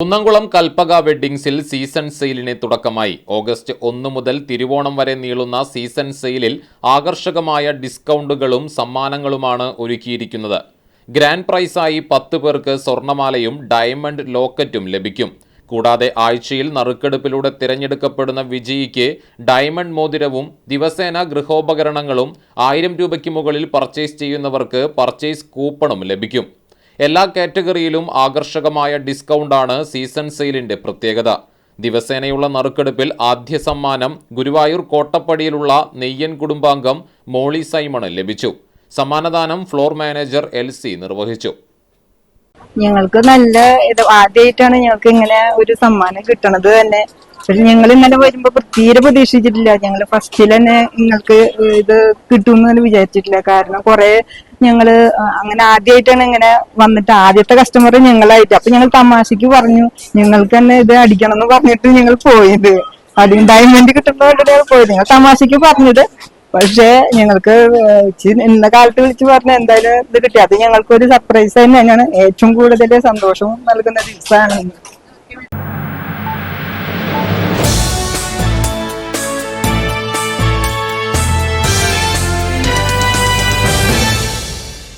Kunnamkulam Kalpaka വെഡ്ഡിംഗ്സിൽ season സെയിലിന് തുടക്കമായി. August 1 മുതൽ തിരുവോണം വരെ നീളുന്ന സീസൺ സെയിലിൽ ആകർഷകമായ ഡിസ്കൗണ്ടുകളും സമ്മാനങ്ങളുമാണ് ഒരുക്കിയിരിക്കുന്നത്. ഗ്രാൻഡ് പ്രൈസായി 10 പേർക്ക് സ്വർണ്ണമാലയും ഡയമണ്ട് ലോക്കറ്റും ലഭിക്കും. കൂടാതെ ആഴ്ചയിൽ നറുക്കെടുപ്പിലൂടെ തിരഞ്ഞെടുക്കപ്പെടുന്ന വിജയിക്ക് ഡയമണ്ട് മോതിരവും ദിവസേന ഗൃഹോപകരണങ്ങളും 1000 രൂപയ്ക്ക് മുകളിൽ പർച്ചേസ് ചെയ്യുന്നവർക്ക് പർച്ചേസ് കൂപ്പണും ലഭിക്കും. എല്ലാ കാറ്റഗറിയിലും ആകർഷകമായ ഡിസ്കൗണ്ടാണ് സീസൺ സെയിലിന്റെ പ്രത്യേകത. ദിവസേനയുള്ള നറുക്കെടുപ്പിൽ ആദ്യ സമ്മാനം ഗുരുവായൂർ കോട്ടപ്പടിയിലുള്ള നെയ്യൻ കുടുംബാംഗം മോളി സൈമണ് ലഭിച്ചു. സമ്മാനദാനം ഫ്ലോർ മാനേജർ എൽസി നിർവഹിച്ചു. ഞങ്ങൾക്ക് നല്ല ആദ്യമായിട്ടാണ് ഞങ്ങൾക്ക് ഇങ്ങനെ ഒരു സമ്മാനം കിട്ടണത് തന്നെ. പക്ഷെ ഞങ്ങൾ ഇന്നലെ വരുമ്പോ തീരെ പ്രതീക്ഷിച്ചിട്ടില്ല. ഞങ്ങള് ഫസ്റ്റിൽ തന്നെ നിങ്ങൾക്ക് ഇത് കിട്ടുമെന്ന് വിചാരിച്ചിട്ടില്ല. കാരണം കുറെ ഞങ്ങള് അങ്ങനെ ആദ്യമായിട്ടാണ് ഇങ്ങനെ വന്നിട്ട് ആദ്യത്തെ കസ്റ്റമർ ഞങ്ങളായിട്ട്. അപ്പൊ ഞങ്ങൾ തമാശക്ക് പറഞ്ഞു ഞങ്ങൾക്ക് തന്നെ ഇത് അടിക്കണം എന്ന് പറഞ്ഞിട്ട് ഞങ്ങൾ പോയത്. ഡയമണ്ട് കിട്ടുന്നതുകൊണ്ട് ഞങ്ങൾ പോയത്. ഞങ്ങൾ തമാശക്ക് പറഞ്ഞത്. പക്ഷെ ഞങ്ങൾക്ക് ഇന്ന കാലത്ത് വിളിച്ച് പറഞ്ഞ എന്തായാലും ഇത് കിട്ടി. അത് ഞങ്ങൾക്ക് ഒരു സർപ്രൈസ് തന്നെയാണ്. ഏറ്റവും കൂടുതൽ സന്തോഷവും നൽകുന്ന ദിവസമാണ്.